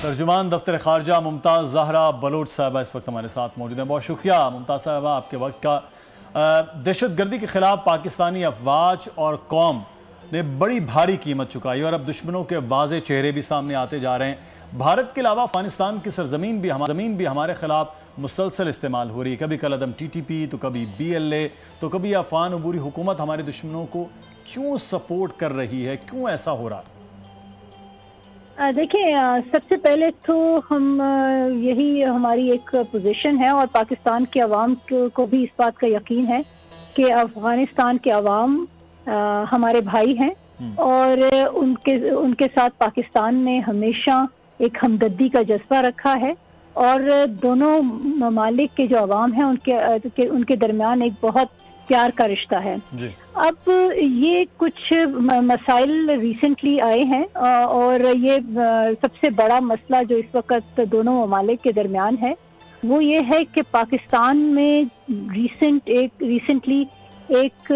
ترجمان دفتر خارجہ ممتاز زہرا بلوچ صاحبہ اس وقت ہمارے ساتھ موجود ہیں. بہت شکریہ ممتاز صاحبہ آپ کے وقت کا. دہشت گردی کے خلاف پاکستانی افواج اور قوم نے بڑی بھاری قیمت چکائی اور اب دشمنوں کے واضح چہرے بھی سامنے آتے جا رہے ہیں. بھارت کے علاوہ افغانستان کی سرزمین بھی ہمارے خلاف مسلسل استعمال ہو رہی ہے. کبھی کل عدم TTP تو کبھی BLA تو کبھی افغان عبوری حکومت ہمارے دشمنوں کو کیوں سپورٹ کر رہی ہے؟ کیوں ایسا ہو رہا ہے؟ دیکھیں، سب سے پہلے تو ہم یہی ہماری ایک پوزیشن ہے اور پاکستان کے عوام کو بھی اس بات کا یقین ہے کہ افغانستان کے عوام ہمارے بھائی ہیں اور ان کے ساتھ پاکستان نے ہمیشہ ایک ہمدردی کا جذبہ رکھا ہے اور دونوں ممالک کے جو عوام ہیں ان کے درمیان ایک بہت پیار کا رشتہ ہے. اب یہ کچھ مسائل ریسنٹلی آئے ہیں اور یہ سب سے بڑا مسئلہ جو اس وقت دونوں ممالک کے درمیان ہے وہ یہ ہے کہ پاکستان میں ریسنٹلی ایک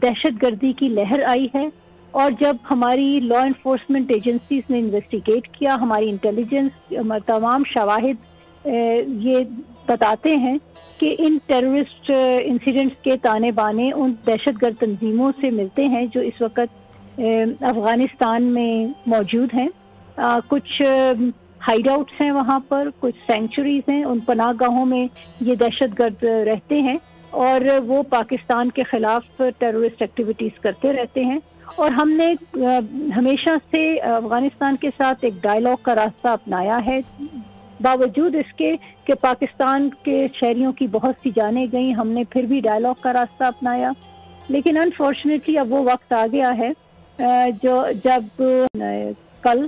دہشت گردی کی لہر آئی ہے اور جب ہماری لا انفورسمنٹ ایجنسیز نے انویسٹیگیٹ کیا، ہماری انٹیلیجنس تمام شواہد یہ بتاتے ہیں کہ ان ٹیررسٹ انسیڈنٹس کے تانے بانے ان دہشت گرد تنظیموں سے ملتے ہیں جو اس وقت افغانستان میں موجود ہیں. کچھ ہائیڈ آؤٹس ہیں وہاں پر، کچھ سینکچوریز ہیں، ان پناہ گاہوں میں یہ دہشت گرد رہتے ہیں اور وہ پاکستان کے خلاف ٹیررسٹ ایکٹیویٹیز کرتے رہتے ہیں. اور ہم نے ہمیشہ سے افغانستان کے ساتھ ایک ڈائیلاگ کا راستہ اپنایا ہے. باوجود اس کے کہ پاکستان کے شہریوں کی بہت سی جانیں گئیں، ہم نے پھر بھی ڈائیلاگ کا راستہ اپنایا. لیکن انفارچونیٹلی اب وہ وقت آ گیا ہے جب کل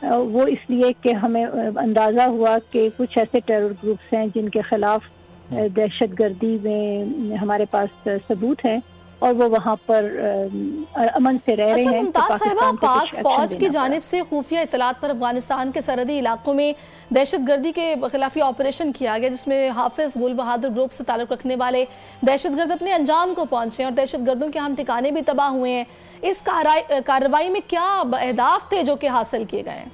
وہ اس لیے کہ ہمیں اندازہ ہوا کہ کچھ ایسے ٹیرر گروپس ہیں جن کے خلاف دہشت گردی میں ہمارے پاس ثبوت ہیں اور وہ وہاں پر امن سے رہ رہے ہیں. ممتاز صاحبہ، پاک فوج کی جانب سے خفیہ اطلاعات پر افغانستان کے سرحدی علاقوں میں دہشت گردی کے خلاف آپریشن کیا گیا جس میں حافظ گل بہادر گروپ سے تعلق رکھنے والے دہشت گرد اپنے انجام کو پہنچے اور دہشت گردوں کے ہم ٹھکانے بھی تباہ ہوئے ہیں. اس کارروائی میں کیا اہداف تھے جو کہ حاصل کیے گئے ہیں؟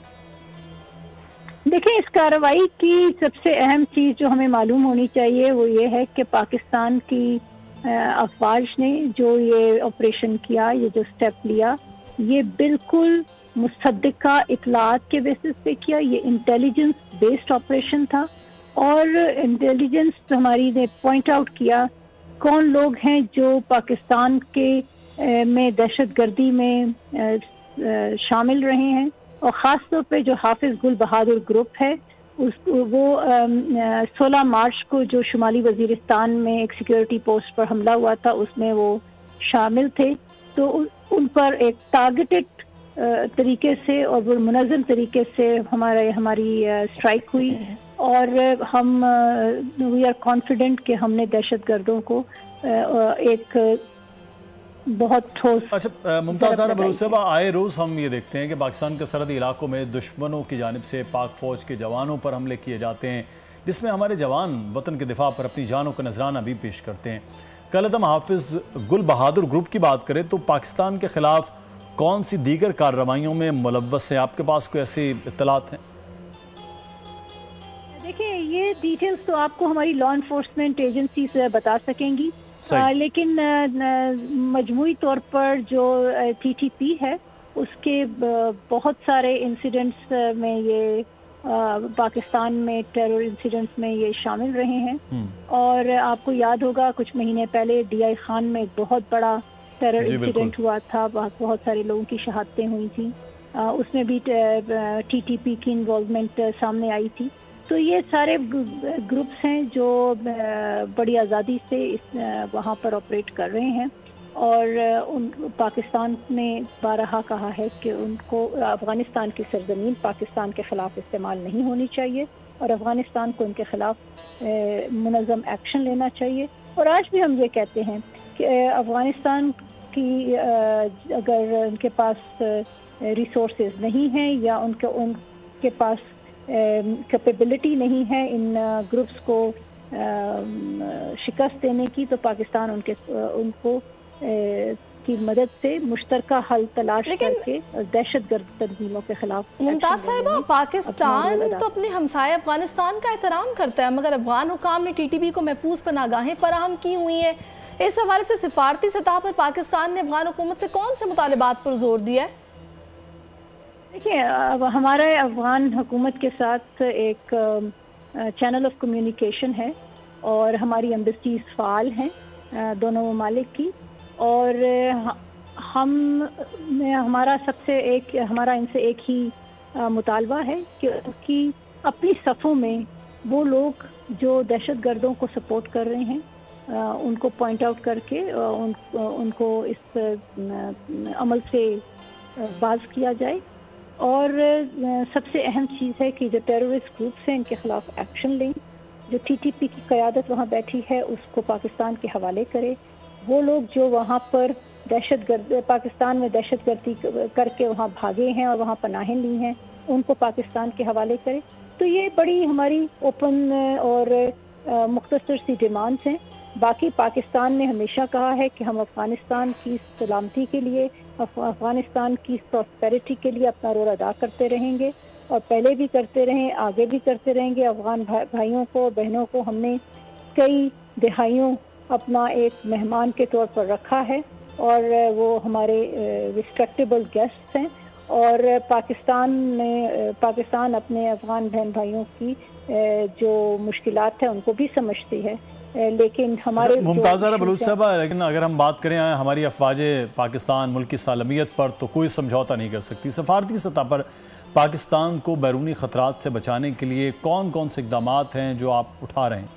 دیکھیں، اس کارروائی کی سب سے اہم چیز جو ہمیں معلوم ہونی چاہیے وہ یہ ہے کہ پاکستان کی افواج نے جو یہ آپریشن کیا، یہ جو سٹیپ لیا، یہ بالکل مصدقہ اطلاعات کے بیسس پہ کیا. یہ انٹیلیجنس بیسڈ آپریشن تھا اور انٹیلیجنس ہماری نے پوائنٹ آؤٹ کیا کون لوگ ہیں جو پاکستان کے میں دہشت گردی میں شامل رہے ہیں اور خاص طور پہ جو حافظ گل بہادر گروپ ہے وہ 16 مارچ کو جو شمالی وزیرستان میں ایک سیکیورٹی پوسٹ پر حملہ ہوا تھا اس میں وہ شامل تھے. تو ان پر ایک ٹارگیٹڈ طریقے سے اور منظم طریقے سے ہماری اسٹرائک ہوئی اور ہم وی آر کانفیڈنٹ کہ ہم نے دہشت گردوں کو ایک بہت ٹھوس. اچھا ممتاز زہرا بلوچ صاحبہ، آئے روز ہم یہ دیکھتے ہیں کہ پاکستان کے سرحدی علاقوں میں دشمنوں کی جانب سے پاک فوج کے جوانوں پر حملے کیے جاتے ہیں جس میں ہمارے جوان وطن کے دفاع پر اپنی جانوں کا نذرانہ بھی پیش کرتے ہیں. کل عدم حافظ گل بہادر گروپ کی بات کریں تو پاکستان کے خلاف کون سی دیگر کارروائیوں میں ملوث ہیں؟ آپ کے پاس کوئی ایسی اطلاعات ہیں؟ دیکھیں، یہ ڈیٹیلز تو آپ کو ہماری لا انفورسمنٹ ایجنسیز بتا سکیں گی، لیکن مجموعی طور پر جو TTP ہے اس کے بہت سارے انسیڈنٹس میں یہ پاکستان میں ٹیرر انسیڈنٹس میں یہ شامل رہے ہیں. اور آپ کو یاد ہوگا کچھ مہینے پہلے DI خان میں ایک بہت بڑا ٹیرر انسیڈنٹ ہوا تھا، بہت سارے لوگوں کی شہادتیں ہوئی تھیں، اس میں بھی TTP کی انوالومنٹ سامنے آئی تھی. تو یہ سارے گروپس ہیں جو بڑی آزادی سے وہاں پر آپریٹ کر رہے ہیں اور پاکستان نے بارہا کہا ہے کہ ان کو افغانستان کی سرزمین پاکستان کے خلاف استعمال نہیں ہونی چاہیے اور افغانستان کو ان کے خلاف منظم ایکشن لینا چاہیے. اور آج بھی ہم یہ کہتے ہیں کہ افغانستان کی اگر ان کے پاس ریسورسز نہیں ہیں یا ان کے پاس کیپیبلٹی نہیں ہے ان گروپس کو شکست دینے کی تو پاکستان ان کو की मदद से मुश्तरका हल तलाश करके दहशतगर्द तंजीमों के खिलाफ। मुमताज साहिबा, पाकिस्तान तो अपने हमसाये अफगानिस्तान का एहतराम करता है, मगर अफगान हुकाम ने TTP को महफूज पनागाहें फराहम की हुई हैं। इस हवाले से सिफारती सतह पर पाकिस्तान ने अफगान हुकूमत से कौन से मुतालिबात पर जोर दिया है? देखिए, हमारे अफगान हुकूमत के साथ एक चैनल ऑफ कम्युनिकेशन है और हमारी एम्बेसीज फ़ाल हैं दोनों ममालिक की, और हमारा इनसे एक ही मुतालबा है कि उनकी अपनी सफ़ों में वो लोग जो दहशतगर्दों को सपोर्ट कर रहे हैं उनको पॉइंट आउट करके उनको इस अमल से बाज किया जाए। और सबसे अहम चीज़ है कि जो टेररिस्ट ग्रुप्स हैं इनके ख़िलाफ़ एक्शन लें। जो TTP की क़यादत वहाँ बैठी है उसको पाकिस्तान के हवाले करे। वो लोग जो वहाँ पर पाकिस्तान में दहशतगर्दी करके वहाँ भागे हैं और वहाँ पनाहें ली हैं उनको पाकिस्तान के हवाले करे। तो ये बड़ी हमारी ओपन और मुख्तसर सी डिमांड्स हैं। बाकी पाकिस्तान ने हमेशा कहा है कि हम अफ़गानिस्तान की सलामती के लिए, अफ़गानिस्तान की प्रॉस्पेरिटी के लिए अपना रोल अदा करते रहेंगे और पहले भी करते रहें, आगे भी करते रहेंगे। अफ़गान भाइयों को, बहनों को हमने कई दिहाइयों अपना एक मेहमान के तौर पर रखा है और वो हमारे रिस्पेक्टेबल गेस्ट्स हैं। और पाकिस्तान अपने अफ़गान बहन भाइयों की जो मुश्किलात है उनको भी समझती है, लेकिन हमारे मुमताज़ा बलूच साहबा, लेकिन अगर हम बात करें हमारी अफवाज पाकिस्तान मुल्क की सालमियत पर तो कोई समझौता नहीं कर सकती। सफारती सतह पर पाकिस्तान को बैरूनी ख़तरात से बचाने के लिए कौन कौन से इक़दामात हैं जो आप उठा रहे हैं?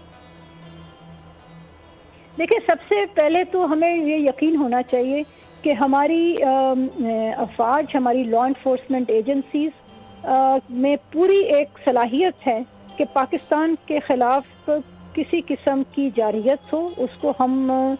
देखिए, सबसे पहले तो हमें ये यकीन होना चाहिए कि हमारी अफवाज, हमारी लॉ इन्फोर्समेंट एजेंसीज में पूरी एक सलाहियत है कि पाकिस्तान के ख़िलाफ़ किसी किस्म की जारियत हो उसको हम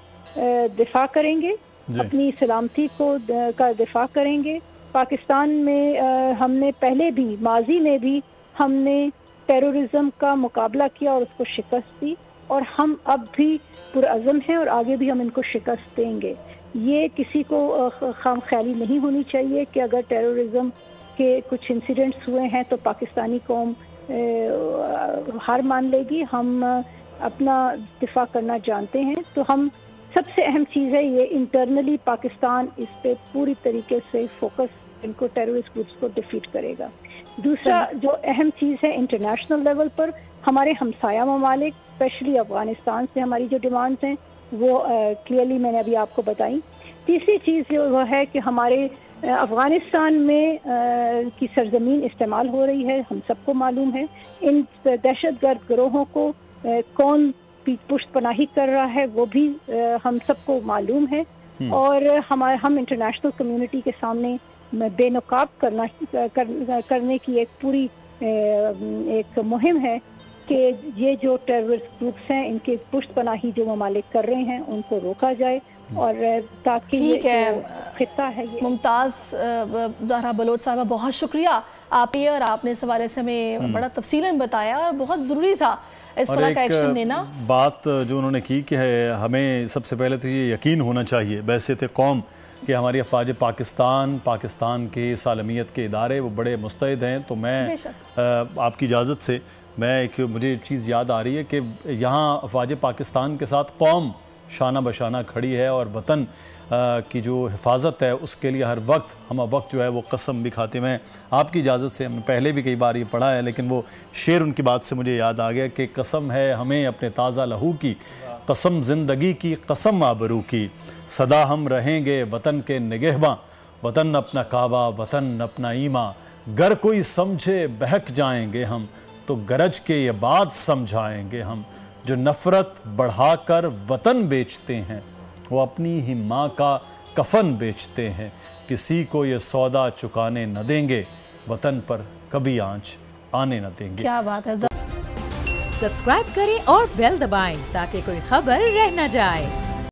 दिफा करेंगे, अपनी सलामती का दिफा करेंगे। पाकिस्तान में हमने पहले भी, माजी में भी हमने टेररिज्म का मुकाबला किया और उसको शिकस्त दी, और हम अब भी पुरअज़म हैं और आगे भी हम इनको शिकस्त देंगे। ये किसी को खामख्याली नहीं होनी चाहिए कि अगर टेररिज्म के कुछ इंसिडेंट्स हुए हैं तो पाकिस्तानी कौम हार मान लेगी। हम अपना दिफा करना जानते हैं। तो हम सबसे अहम चीज़ है ये इंटरनली पाकिस्तान इस पे पूरी तरीके से फोकस इनको टेररिस्ट ग्रुप्स को डिफीट करेगा। दूसरा जो अहम चीज़ है इंटरनेशनल लेवल पर हमारे हमसाया ममालिक, स्पेशली अफ़गानिस्तान से हमारी जो डिमांड्स हैं वो क्लियरली मैंने अभी आपको बताई। तीसरी चीज़ जो है कि हमारे अफ़गानिस्तान में की सरजमीन इस्तेमाल हो रही है, हम सबको मालूम है। इन दहशतगर्द गिरोहों को कौन पुष्ट पनाही कर रहा है वो भी हम सबको मालूम है। और हम इंटरनेशनल कम्युनिटी के सामने बेनकाब करने की एक पूरी एक मुहिम है कि ये जो टेररिस्ट ग्रुप्स हैं इनके पुष्ट पनाही जो ममालिक कर रहे हैं उनको रोका जाए, और ताकि ये खित्ता है ये। मुमताज़ ज़हरा बलोच साहबा, बहुत शुक्रिया आप ये, और आपने इस हवाले से हमें बड़ा तफसीलन बताया और बहुत ज़रूरी था इस तरह का एक्शन लेना। बात जो उन्होंने की कि है हमें सबसे पहले तो ये यकीन होना चाहिए बैसियत कौम कि हमारी अफवाज पाकिस्तान के सालमियत के इदारे वो बड़े मुस्तैद हैं। तो मैं आपकी इजाज़त से मुझे चीज़ याद आ रही है कि यहाँ अफवाज पाकिस्तान के साथ कौम शाना बशाना खड़ी है और वतन की जो हिफाजत है उसके लिए हर वक्त जो है वो कसम भी खाते हैं। आपकी इजाज़त से हमने पहले भी कई बार ये पढ़ा है, लेकिन वो शेर उनकी बात से मुझे याद आ गया कि कसम है हमें अपने ताज़ा लहू की, कसम ज़िंदगी की, कसम आबरू की, सदा हम रहेंगे वतन के निगहबां, वतन अपना काबा, वतन अपना ईमा, गर कोई समझे बहक जाएंगे हम, तो गरज के ये बात समझाएंगे हम, जो नफ़रत बढ़ाकर वतन बेचते हैं वो अपनी ही माँ का कफन बेचते हैं, किसी को ये सौदा चुकाने न देंगे, वतन पर कभी आंच आने न देंगे। क्या बात है। सब्सक्राइब करें और बेल दबाएं ताकि कोई खबर रह न जाए।